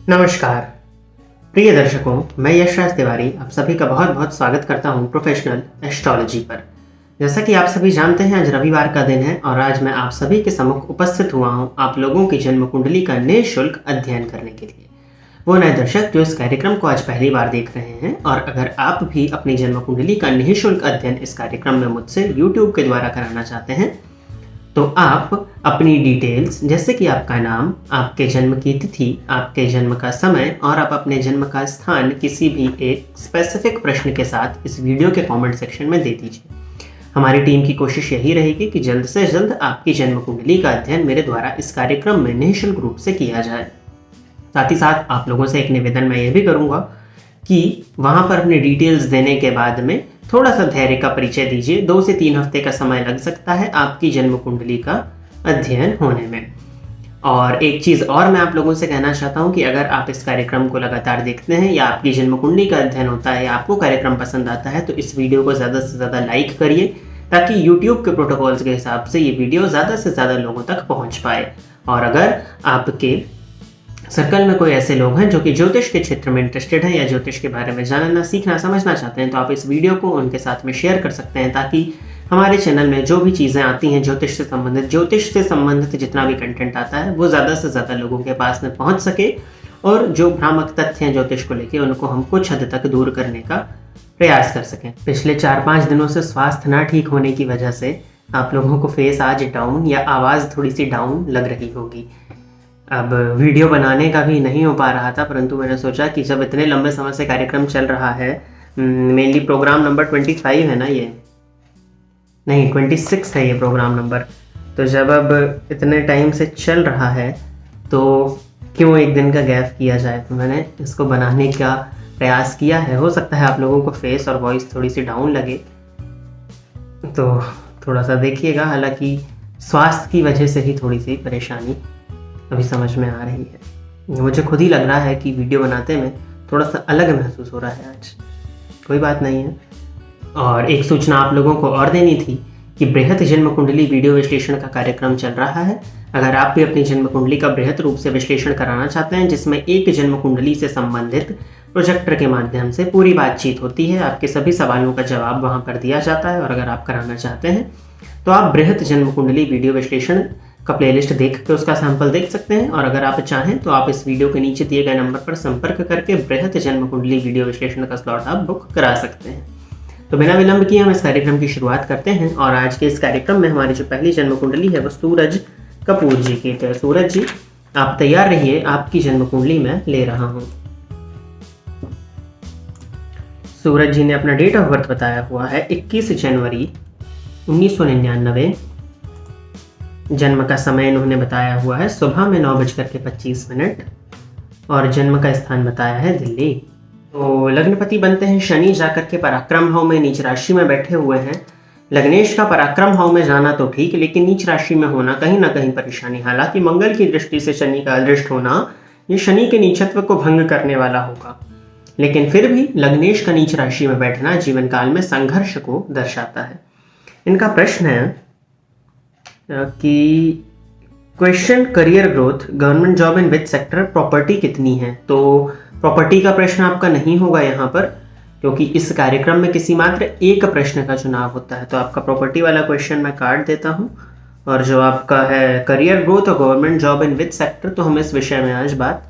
नमस्कार प्रिय दर्शकों, मैं यशराज तिवारी आप सभी का बहुत बहुत स्वागत करता हूं प्रोफेशनल एस्ट्रोलॉजी पर। जैसा कि आप सभी जानते हैं, आज रविवार का दिन है और आज मैं आप सभी के सम्मुख उपस्थित हुआ हूं आप लोगों की जन्म कुंडली का निःशुल्क अध्ययन करने के लिए। वो नए दर्शक जो इस कार्यक्रम को आज पहली बार देख रहे हैं, और अगर आप भी अपनी जन्म कुंडली का निःशुल्क अध्ययन इस कार्यक्रम में मुझसे YouTube के द्वारा कराना चाहते हैं, तो आप अपनी डिटेल्स जैसे कि आपका नाम, आपके जन्म की तिथि, आपके जन्म का समय और आप अपने जन्म का स्थान किसी भी एक स्पेसिफिक प्रश्न के साथ इस वीडियो के कमेंट सेक्शन में दे दीजिए। हमारी टीम की कोशिश यही रहेगी कि जल्द से जल्द आपकी जन्म कुंडली का अध्ययन मेरे द्वारा इस कार्यक्रम में निःशुल्क रूप से किया जाए। साथ ही साथ आप लोगों से एक निवेदन मैं ये भी करूँगा कि वहाँ पर अपनी डिटेल्स देने के बाद में थोड़ा सा धैर्य का परिचय दीजिए। 2 से 3 हफ्ते का समय लग सकता है आपकी जन्म कुंडली का अध्ययन होने में। और एक चीज़ और मैं आप लोगों से कहना चाहता हूं कि अगर आप इस कार्यक्रम को लगातार देखते हैं या आपकी जन्म कुंडली का अध्ययन होता है या आपको कार्यक्रम पसंद आता है, तो इस वीडियो को ज़्यादा से ज़्यादा लाइक करिए ताकि यूट्यूब के प्रोटोकॉल्स के हिसाब से ये वीडियो ज़्यादा से ज़्यादा लोगों तक पहुँच पाए। और अगर आपके सर्कल में कोई ऐसे लोग हैं जो कि ज्योतिष के क्षेत्र में इंटरेस्टेड हैं या ज्योतिष के बारे में जानना, सीखना, समझना चाहते हैं, तो आप इस वीडियो को उनके साथ में शेयर कर सकते हैं ताकि हमारे चैनल में जो भी चीज़ें आती हैं ज्योतिष से संबंधित जितना भी कंटेंट आता है वो ज़्यादा से ज़्यादा लोगों के पास में पहुँच सके और जो भ्रामक तथ्य हैं ज्योतिष को लेकर उनको हम कुछ हद तक दूर करने का प्रयास कर सकें। पिछले 4-5 दिनों से स्वास्थ्य ना ठीक होने की वजह से आप लोगों को फेस आज डाउन या आवाज़ थोड़ी सी डाउन लग रही होगी। अब वीडियो बनाने का भी नहीं हो पा रहा था, परंतु मैंने सोचा कि जब इतने लंबे समय से कार्यक्रम चल रहा है, मेनली प्रोग्राम नंबर 25 है ना, ये नहीं 26 है ये प्रोग्राम नंबर, तो जब अब इतने टाइम से चल रहा है तो क्यों एक दिन का गैप किया जाए, तो मैंने इसको बनाने का प्रयास किया है। हो सकता है आप लोगों को फेस और वॉइस थोड़ी सी डाउन लगे, तो थोड़ा सा देखिएगा। हालांकि स्वास्थ्य की वजह से ही थोड़ी सी परेशानी अभी समझ में आ रही है। मुझे खुद ही लग रहा है कि वीडियो बनाते में थोड़ा सा अलग महसूस हो रहा है आज। कोई बात नहीं है। और एक सूचना आप लोगों को और देनी थी कि बृहत जन्म कुंडली वीडियो विश्लेषण का कार्यक्रम चल रहा है। अगर आप भी अपनी जन्म कुंडली का बृहत रूप से विश्लेषण कराना चाहते हैं, जिसमें एक जन्म कुंडली से संबंधित प्रोजेक्टर के माध्यम से पूरी बातचीत होती है, आपके सभी सवालों का जवाब वहाँ पर दिया जाता है, और अगर आप कराना चाहते हैं तो आप बृहत जन्म कुंडली वीडियो विश्लेषण का प्लेलिस्ट देख के उसका सैंपल देख सकते हैं। और अगर आप चाहें तो आप इस वीडियो के नीचे दिए गए नंबर पर संपर्क करके बृहत जन्म कुंडली वीडियो विश्लेषण का स्लॉट आप बुक करा सकते हैं। तो बिना विलंब किए हम इस कार्यक्रम की शुरुआत करते हैं। और आज के इस कार्यक्रम में हमारी जो पहली जन्म कुंडली है वो सूरज कपूर जी की। तो सूरज जी, आप तैयार रहिए, आपकी जन्म कुंडली में ले रहा हूँ। सूरज जी ने अपना डेट ऑफ बर्थ बताया हुआ है 21 जनवरी 1999। जन्म का समय इन्होंने बताया हुआ है सुबह में 9:25 और जन्म का स्थान बताया है दिल्ली। तो लग्नपति बनते हैं शनि, जाकर के पराक्रम भाव में नीच राशि में बैठे हुए हैं। लग्नेश का पराक्रम भाव में जाना तो ठीक, लेकिन नीच राशि में होना कहीं ना कहीं परेशानी। हालांकि मंगल की दृष्टि से शनि का अदृष्ट होना ये शनि के नीचत्व को भंग करने वाला होगा, लेकिन फिर भी लग्नेश का नीच राशि में बैठना जीवन काल में संघर्ष को दर्शाता है। इनका प्रश्न है कि question career growth, government job in which sector, property कितनी है। तो प्रॉपर्टी का प्रश्न आपका नहीं होगा यहाँ पर, क्योंकि इस कार्यक्रम में किसी मात्र एक प्रश्न का चुनाव होता है। तो आपका प्रॉपर्टी वाला क्वेश्चन मैं काट देता हूँ, और जो आपका है करियर ग्रोथ और government job in which sector, तो हम इस विषय में आज बात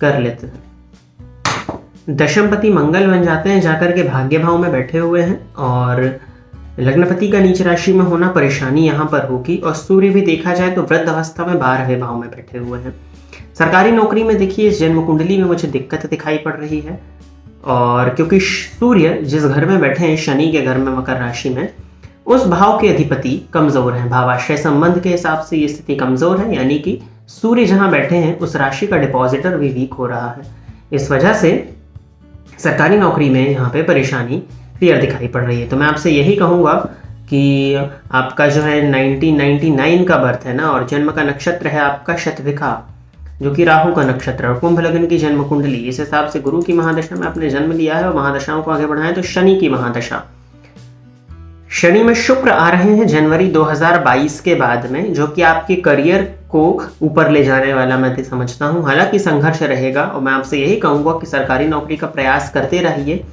कर लेते हैं। दशमपति मंगल बन जाते हैं, जाकर के भाग्य भाव में बैठे हुए हैं, और लग्नपति का नीच राशि में होना परेशानी यहाँ पर होगी। और सूर्य भी देखा जाए तो वृद्ध अवस्था में 12वें भाव में बैठे हुए हैं। सरकारी नौकरी में देखिए इस जन्म कुंडली में मुझे दिक्कत दिखाई पड़ रही है, और क्योंकि सूर्य जिस घर में बैठे हैं शनि के घर में मकर राशि में, उस भाव के अधिपति कमजोर हैं। भावाश्रय संबंध के हिसाब से ये स्थिति कमजोर है, यानी कि सूर्य जहाँ बैठे हैं उस राशि का डिपॉजिटर भी वीक हो रहा है। इस वजह से सरकारी नौकरी में यहाँ पे परेशानी क्लियर दिखाई पड़ रही है। तो मैं आपसे यही कहूँगा कि आपका जो है 1999 का बर्थ है ना, और जन्म का नक्षत्र है आपका शतभिखा, जो कि राहु का नक्षत्र, और कुंभ लग्न की जन्म कुंडली। इस हिसाब से गुरु की महादशा में आपने जन्म लिया है और महादशाओं को आगे बढ़ाएं तो शनि की महादशा शनि में शुक्र आ रहे हैं जनवरी 2022 के बाद में, जो कि आपके करियर को ऊपर ले जाने वाला मैं समझता हूं। हालांकि संघर्ष रहेगा और मैं आपसे यही कहूंगा कि सरकारी नौकरी का प्रयास करते रहिए।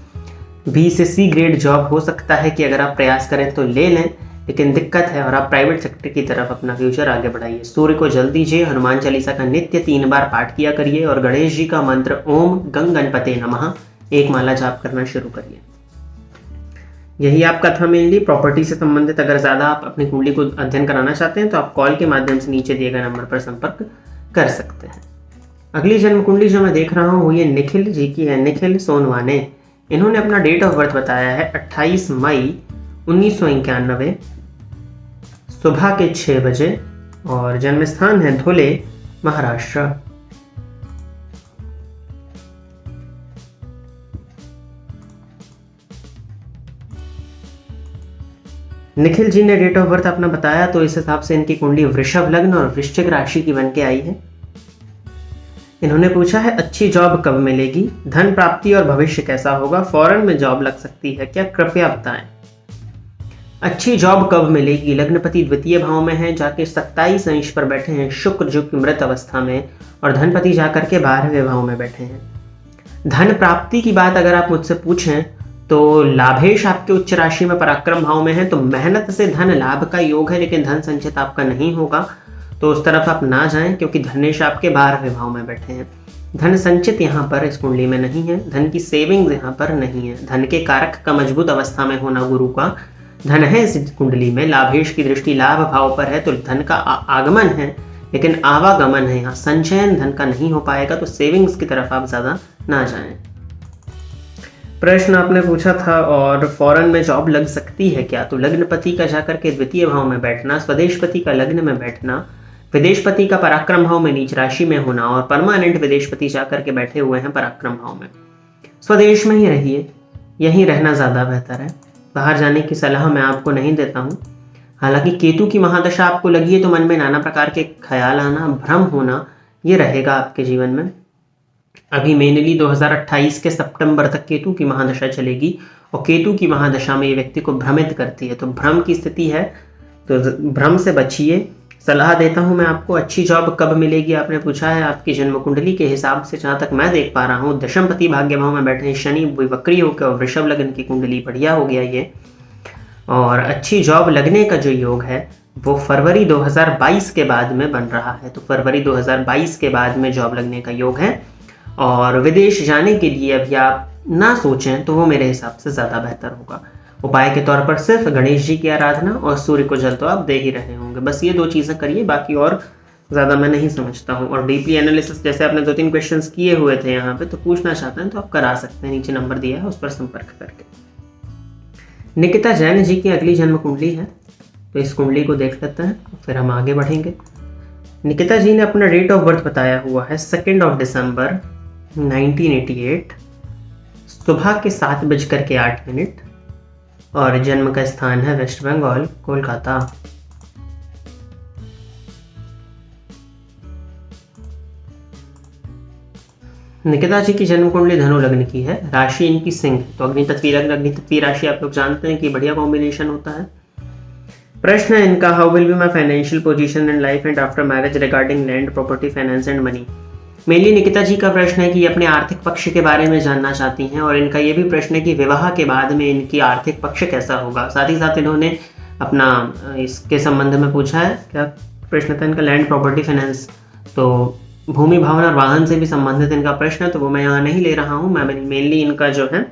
बी से सी ग्रेड जॉब हो सकता है कि अगर आप प्रयास करें तो ले लें, लेकिन दिक्कत है और आप प्राइवेट सेक्टर की तरफ अपना फ्यूचर आगे बढ़ाइए। सूर्य को जल दीजिए, हनुमान चालीसा का नित्य 3 बार पाठ किया करिए और गणेश जी का मंत्र ओम गंग गणपते नमः 1 माला जाप करना शुरू करिए। यही आपका था मेनली प्रॉपर्टी से संबंधित। अगर ज़्यादा आप अपनी कुंडली को अध्ययन कराना चाहते हैं तो आप कॉल के माध्यम से नीचे दिए गए नंबर पर संपर्क कर सकते हैं। अगली जन्म कुंडली जो मैं देख रहा हूँ वो ये निखिल जी की है, निखिल सोनवाने। इन्होंने अपना डेट ऑफ बर्थ बताया है 28 मई 1991 सुबह के 6 बजे और जन्म स्थान है धुले, महाराष्ट्र। निखिल जी ने डेट ऑफ बर्थ अपना बताया तो इस हिसाब से इनकी कुंडली वृषभ लग्न और वृश्चिक राशि की बन के आई है। इन्होंने पूछा है अच्छी जॉब कब मिलेगी, धन प्राप्ति और भविष्य कैसा होगा, फॉरेन में जॉब लग सकती है क्या, कृपया बताएं। अच्छी जॉब कब मिलेगी, लग्नपति द्वितीय भाव में है, जाके 27 अंश पर बैठे हैं शुक्र जो कि मृत अवस्था में, और धनपति जाकर के 12वें भाव में बैठे हैं। धन प्राप्ति की बात अगर आप मुझसे पूछें तो लाभेश आपके उच्च राशि में पराक्रम भाव में है, तो मेहनत से धन लाभ का योग है, लेकिन धन संचित आपका नहीं होगा, तो उस तरफ आप ना जाएं क्योंकि धनेश आपके 12वें भाव में बैठे हैं। धन संचित यहाँ पर इस कुंडली में नहीं है, धन की सेविंग्स यहाँ पर नहीं है। धन के कारक का मजबूत अवस्था में होना गुरु का धन है इस कुंडली में, लाभेश की दृष्टि लाभ भाव पर है, तो धन का आगमन है लेकिन आवागमन है, यहाँ संचयन धन का नहीं हो पाएगा, तो सेविंग्स की तरफ आप ज़्यादा ना जाएं। प्रश्न आपने पूछा था और फॉरेन में जॉब लग सकती है क्या, तो लग्नपति का जाकर के द्वितीय भाव में बैठना, स्वदेशपति का लग्न में बैठना, विदेशपति का पराक्रम भाव में नीच राशि में होना और परमानेंट विदेशपति जाकर के बैठे हुए हैं पराक्रम भाव में। स्वदेश में ही रहिए, यहीं रहना ज़्यादा बेहतर है, बाहर जाने की सलाह मैं आपको नहीं देता हूँ। हालांकि केतु की महादशा आपको लगी है तो मन में नाना प्रकार के ख्याल आना, भ्रम होना, ये रहेगा आपके जीवन में। अभी मेनली 2028 के सितंबर तक केतु की महादशा चलेगी और केतु की महादशा में ये व्यक्ति को भ्रमित करती है, तो भ्रम की स्थिति है, तो भ्रम से बचिए। सलाह देता हूं मैं आपको। अच्छी जॉब कब मिलेगी आपने पूछा है, आपकी जन्म कुंडली के हिसाब से जहां तक मैं देख पा रहा हूं दशमपति भाग्य भाव में बैठे शनि वक्री होकर और वृषभ लग्न की कुंडली बढ़िया हो गया ये, और अच्छी जॉब लगने का जो योग है वो फरवरी 2022 के बाद में बन रहा है, तो फरवरी 2022 के बाद में जॉब लगने का योग है। और विदेश जाने के लिए अभी आप ना सोचें तो वो मेरे हिसाब से ज़्यादा बेहतर होगा। उपाय के तौर पर सिर्फ गणेश जी की आराधना और सूर्य को जल तो आप दे ही रहे होंगे, बस ये 2 चीज़ें करिए, बाकी और ज़्यादा मैं नहीं समझता हूँ। और डीपली एनालिसिस जैसे आपने 2-3 क्वेश्चंस किए हुए थे यहाँ पे, तो पूछना चाहते हैं तो आप करा सकते हैं, नीचे नंबर दिया है उस पर संपर्क करके। निकिता जैन जी की अगली जन्म कुंडली है, तो इस कुंडली को देख लेते हैं फिर हम आगे बढ़ेंगे। निकिता जी ने अपना डेट ऑफ बर्थ बताया हुआ है 2 दिसंबर 1988 सुबह के 7:08 और जन्म का स्थान है वेस्ट बंगाल, कोलकाता। निकिता जी की जन्म कुंडली धनु लग्न की है, राशि इनकी सिंह, तो अग्नितत्वीय लग्न अग्नितत्वीय राशि आप लोग जानते हैं कि बढ़िया कॉम्बिनेशन होता है। प्रश्न है इनका, how will be my financial position in life and after marriage regarding land property finance and money. Mainly Nikita ji का प्रश्न है कि अपने आर्थिक पक्ष के बारे में जानना चाहती हैं, और इनका ये भी प्रश्न है कि विवाह के बाद में इनकी आर्थिक पक्ष कैसा होगा। साथ ही साथ इन्होंने अपना इसके संबंध में पूछा है, क्या प्रश्न था इनका, लैंड प्रॉपर्टी फाइनेंस, तो भूमि भवन और वाहन से भी संबंधित इनका प्रश्न है, तो वो मैं यहाँ नहीं ले रहा हूँ। मैं मेनली इनका जो है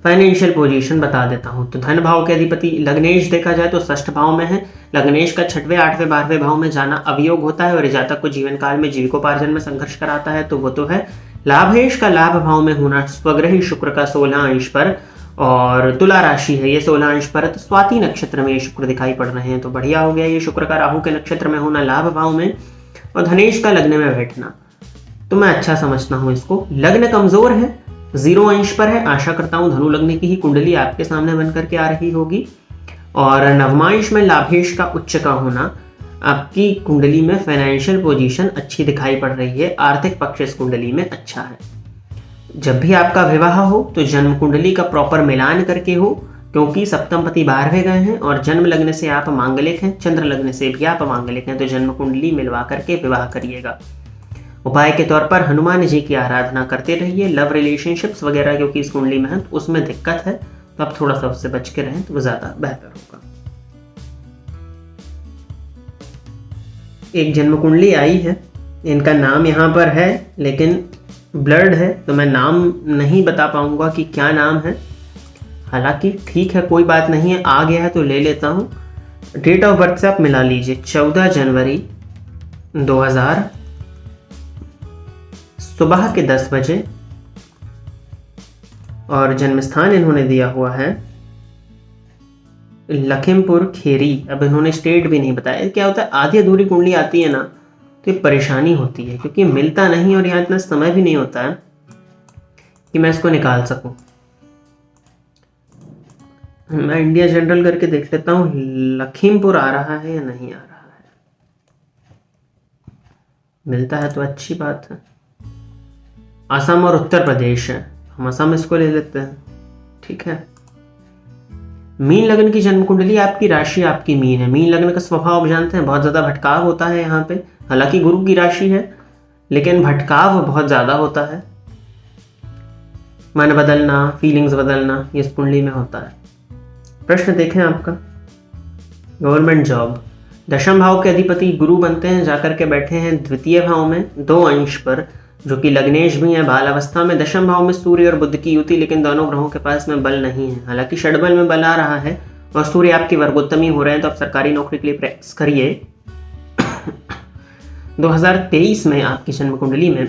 फाइनेंशियल पोजीशन बता देता हूँ। तो धन भाव के अधिपति लग्नेश देखा जाए तो 6ठ भाव में है। लग्नेश का 6वें 8वें 12वें भाव में जाना अवयोग होता है और जातक को जीवन काल में जीविकोपार्जन में संघर्ष कराता है, तो वो तो है। लाभेश का लाभ भाव में होना स्वग्रही शुक्र का 16 अंश पर, और तुला राशि है ये 16 अंश पर, तो स्वाति नक्षत्र में ये शुक्र दिखाई पड़ रहे हैं, तो बढ़िया हो गया। ये शुक्र का राहु के नक्षत्र में होना लाभ भाव में, और धनेश का लग्न में बैठना, तो मैं अच्छा समझता हूँ इसको। लग्न कमजोर है, 0 अंश पर है, आशा करता हूँ धनु लग्न की ही कुंडली आपके सामने बनकर के आ रही होगी। और नवमांश में लाभेश का उच्च का होना, आपकी कुंडली में फाइनेंशियल पोजीशन अच्छी दिखाई पड़ रही है, आर्थिक पक्ष इस कुंडली में अच्छा है। जब भी आपका विवाह हो तो जन्म कुंडली का प्रॉपर मिलान करके हो, क्योंकि सप्तमपति 12वें गए हैं और जन्म लगने से आप मांगलिक हैं, चंद्र लगने से भी आप मांगलिक हैं, तो जन्म कुंडली मिलवा करके विवाह करिएगा। उपाय के तौर पर हनुमान जी की आराधना करते रहिए। लव रिलेशनशिप्स वगैरह क्योंकि इस कुंडली में है तो उसमें दिक्कत है, तो आप थोड़ा सा उससे बच के रहें तो वो ज़्यादा बेहतर होगा। एक जन्म कुंडली आई है, इनका नाम यहाँ पर है लेकिन ब्लर्ड है, तो मैं नाम नहीं बता पाऊंगा कि क्या नाम है। हालांकि ठीक है, कोई बात नहीं है, आ गया है तो ले लेता हूँ। डेट ऑफ बर्थ से आप मिला लीजिए, 14 जनवरी 2000 सुबह के 10 बजे, और जन्म स्थान इन्होंने दिया हुआ है लखीमपुर खीरी। अब इन्होंने स्टेट भी नहीं बताया। क्या होता है, आधी अधूरी कुंडली आती है ना तो ये परेशानी होती है, क्योंकि मिलता नहीं और यहाँ इतना समय भी नहीं होता है कि मैं इसको निकाल सकूं। मैं इंडिया जनरल करके देख लेता हूँ लखीमपुर आ रहा है या नहीं आ रहा है। मिलता है तो अच्छी बात है। असम और उत्तर प्रदेश है, हम असम इसको ले लेते हैं, ठीक है। मीन लग्न की जन्म कुंडली, आपकी राशि आपकी मीन है। मीन लग्न का स्वभाव आप जानते हैं, बहुत ज़्यादा भटकाव होता है यहाँ पे। हालांकि गुरु की राशि है लेकिन भटकाव बहुत ज़्यादा होता है। मन बदलना, फीलिंग्स बदलना, ये इस कुंडली में होता है। प्रश्न देखें आपका, गवर्नमेंट जॉब। दशम भाव के अधिपति गुरु बनते हैं, जाकर के बैठे हैं द्वितीय भाव में 2 अंश पर, जो कि लग्नेश भी है। बाल अवस्था में दशम भाव में सूर्य और बुध की युति, लेकिन दोनों ग्रहों के पास में बल नहीं है। हालांकि षडबल में बल आ रहा है और सूर्य आपकी वर्गोत्तमी हो रहे हैं, तो आप सरकारी नौकरी के लिए प्रयास करिए। 2023 में आपकी जन्म कुंडली में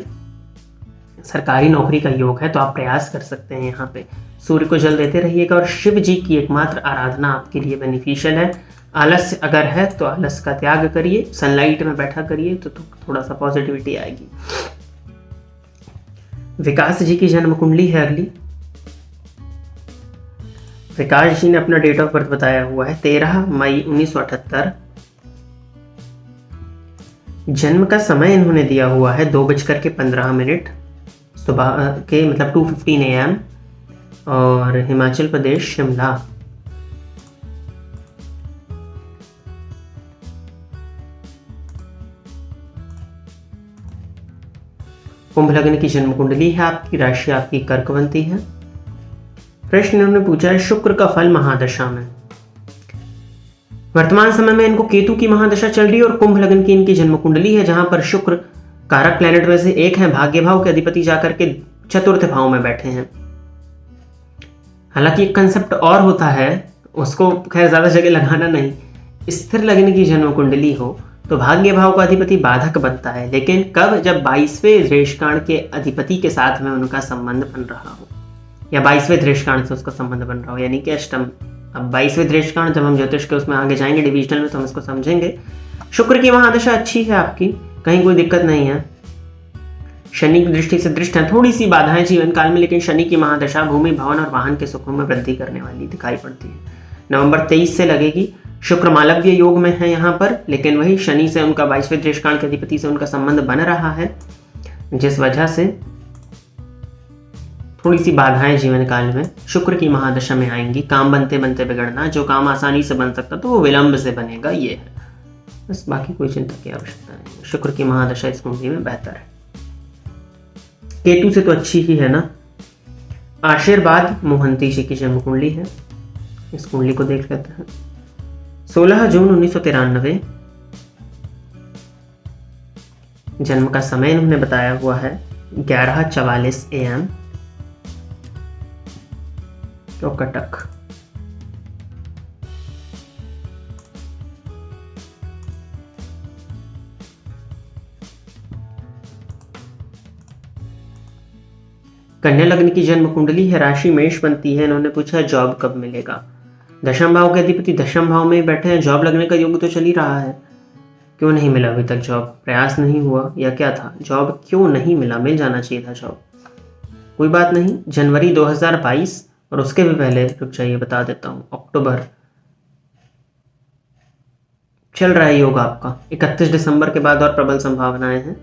सरकारी नौकरी का योग है, तो आप प्रयास कर सकते हैं। यहाँ पे सूर्य को जल देते रहिएगा और शिव जी की एकमात्र आराधना आपके लिए बेनिफिशियल है। आलस्य अगर है तो आलस का त्याग करिए, सनलाइट में बैठा करिए तो थोड़ा सा पॉजिटिविटी आएगी। विकास जी की जन्म कुंडली है अगली। विकास जी ने अपना डेट ऑफ बर्थ बताया हुआ है 13 मई 1978। जन्म का समय इन्होंने दिया हुआ है 2:15 सुबह के, मतलब 2:15 AM, और हिमाचल प्रदेश शिमला। कुंभ लग्न की जन्म कुंडली है, आपकी राशि आपकी कर्कवंती है। प्रश्न इन्होंने पूछा है शुक्र का फल महादशा में। वर्तमान समय में इनको केतु की महादशा चल रही है और कुंभ लग्न की इनकी जन्म कुंडली है, जहां पर शुक्र कारक प्लैनेट में से एक है, भाग्य भाव के अधिपति जाकर के चतुर्थ भाव में बैठे हैं। हालांकि एक कंसेप्ट और होता है, उसको खैर ज्यादा जगह लगाना नहीं। स्थिर लग्न की जन्म कुंडली हो तो भाग्य भाव का अधिपति बाधक बनता है, लेकिन कब, जब 22वें दृष्टिकाण के अधिपति के साथ में उनका संबंध बन रहा हो, या 22वें दृष्टिकाण से उसका संबंध बन रहा हो, यानी कि अष्टम। अब 22वें दृष्टिकाण जब हम ज्योतिष के उसमें आगे जाएंगे डिविजनल में तो हम इसको समझेंगे। शुक्र की महादशा अच्छी है आपकी, कहीं कोई दिक्कत नहीं है। शनि की दृष्टि से दृष्ट है, थोड़ी सी बाधाएं जीवन काल में, लेकिन शनि की महादशा भूमि भवन और वाहन के सुखों में वृद्धि करने वाली दिखाई पड़ती है। नवंबर 23 से लगेगी। शुक्र मालव्य योग में है यहाँ पर, लेकिन वही शनि से उनका 22वें दृष्टिकाण के अधिपति से उनका संबंध बन रहा है, जिस वजह से थोड़ी सी बाधाएं जीवन काल में शुक्र की महादशा में आएंगी। काम बनते बनते बिगड़ना, जो काम आसानी से बन सकता तो वो विलंब से बनेगा, ये है बस, बाकी कोई चिंता की आवश्यकता नहीं। शुक्र की महादशा इस कुंडली में बेहतर है। केतु से तो अच्छी ही है ना। आशीर्वाद मोहंती जी की जन्म कुंडली है, इस कुंडली को देख लेते हैं। 16 जून 1993 जन्म का समय इन्होंने बताया हुआ है 11:44 AM, तो कटक। कन्या लग्न की जन्म कुंडली है, राशि मेष बनती है। इन्होंने पूछा है जॉब कब मिलेगा। दशम भाव के अधिपति दशम भाव में बैठे हैं, जॉब लगने का योग तो चल ही रहा है, क्यों नहीं मिला अभी तक जॉब? प्रयास नहीं हुआ या क्या था? जॉब क्यों नहीं मिला? मिल जाना चाहिए था जॉब। कोई बात नहीं, जनवरी 2022 और उसके भी पहले, रुक जाइए बता देता हूँ, अक्टूबर चल रहा है योग आपका। 31 दिसंबर के बाद और प्रबल संभावनाएं हैं।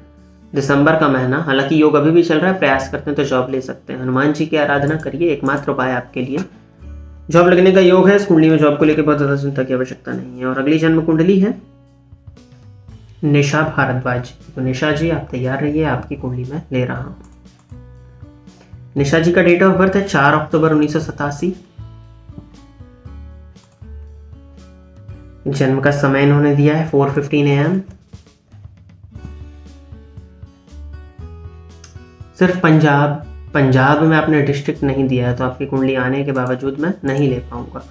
दिसंबर का महीना, हालांकि योग अभी भी चल रहा है, प्रयास करते हैं तो जॉब ले सकते हैं। हनुमान जी की आराधना करिए, एकमात्र उपाय आपके लिए। जॉब लगने का योग है, इस कुंडली में जॉब को लेकर बहुत ज़्यादा चिंता की आवश्यकता नहीं है। और अगली जन्म कुंडली है निशा भारद्वाज। तो निशा जी आप तैयार रहिए, आपकी कुंडली में ले रहा हूं। निशा जी का डेट ऑफ बर्थ है 4 अक्टूबर 1987। जन्म का समय इन्होंने दिया है 4:15 AM। सिर्फ पंजाब में आपने डिस्ट्रिक्ट नहीं दिया है, तो आपकी कुंडली आने के बावजूद मैं नहीं ले पाऊंगा।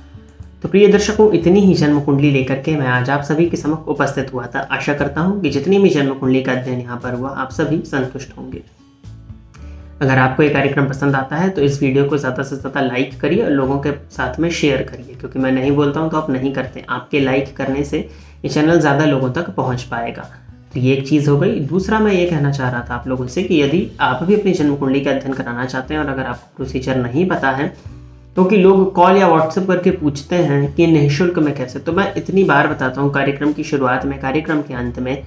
तो प्रिय दर्शकों, इतनी ही जन्म कुंडली लेकर के मैं आज आप सभी के समक्ष उपस्थित हुआ था। आशा करता हूं कि जितनी भी जन्म कुंडली का अध्ययन यहाँ पर हुआ आप सभी संतुष्ट होंगे। अगर आपको ये कार्यक्रम पसंद आता है तो इस वीडियो को ज़्यादा से ज़्यादा लाइक करिए और लोगों के साथ में शेयर करिए, क्योंकि मैं नहीं बोलता हूँ तो आप नहीं करते। आपके लाइक करने से ये चैनल ज़्यादा लोगों तक पहुँच पाएगा। तो ये एक चीज़ हो गई। दूसरा मैं ये कहना चाह रहा था आप लोगों से कि यदि आप भी अपनी जन्म कुंडली का अध्ययन कराना चाहते हैं और अगर आपको प्रोसीजर नहीं पता है, क्योंकि लोग कॉल या व्हाट्सएप करके पूछते हैं कि निःशुल्क में कैसे, तो मैं इतनी बार बताता हूँ कार्यक्रम की शुरुआत में, कार्यक्रम के अंत में,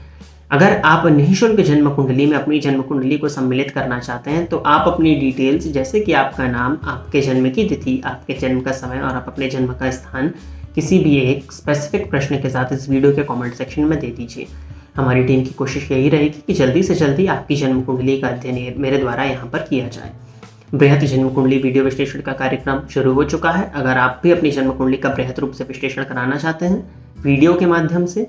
अगर आप निःशुल्क जन्म कुंडली में अपनी जन्म कुंडली को सम्मिलित करना चाहते हैं तो आप अपनी डिटेल्स जैसे कि आपका नाम, आपके जन्म की तिथि, आपके जन्म का समय और आप अपने जन्म का स्थान किसी भी एक स्पेसिफिक प्रश्न के साथ इस वीडियो के कमेंट सेक्शन में दे दीजिए। हमारी टीम की कोशिश यही रहेगी कि जल्दी से जल्दी आपकी जन्म कुंडली का अध्ययन मेरे द्वारा यहाँ पर किया जाए। बृहत जन्म कुंडली वीडियो विश्लेषण का कार्यक्रम शुरू हो चुका है। अगर आप भी अपनी जन्म कुंडली का बृहत रूप से विश्लेषण कराना चाहते हैं वीडियो के माध्यम से,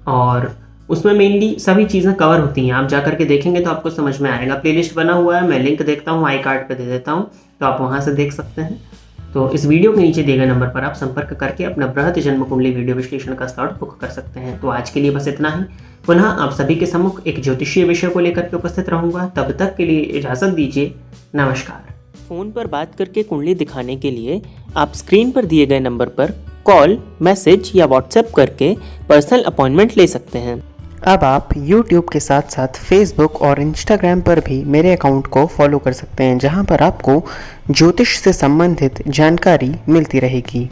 और उसमें मेनली सभी चीज़ें कवर होती हैं, आप जाकर के देखेंगे तो आपको समझ में आएगा। प्लेलिस्ट बना हुआ है, मैं लिंक देखता हूँ, आई कार्ड पे दे देता हूँ, तो आप वहाँ से देख सकते हैं। तो इस वीडियो के नीचे दिए गए नंबर पर आप संपर्क करके अपना बृहत जन्म कुंडली वीडियो विश्लेषण का स्लॉट बुक कर सकते हैं। तो आज के लिए बस इतना ही। पुनः आप सभी के सम्मुख एक ज्योतिषीय विषय को लेकर के उपस्थित रहूंगा। तब तक के लिए इजाज़त दीजिए। नमस्कार। फ़ोन पर बात करके कुंडली दिखाने के लिए आप स्क्रीन पर दिए गए नंबर पर कॉल, मैसेज या व्हाट्सएप करके पर्सनल अपॉइंटमेंट ले सकते हैं। अब आप YouTube के साथ साथ Facebook और Instagram पर भी मेरे अकाउंट को फॉलो कर सकते हैं, जहां पर आपको ज्योतिष से संबंधित जानकारी मिलती रहेगी।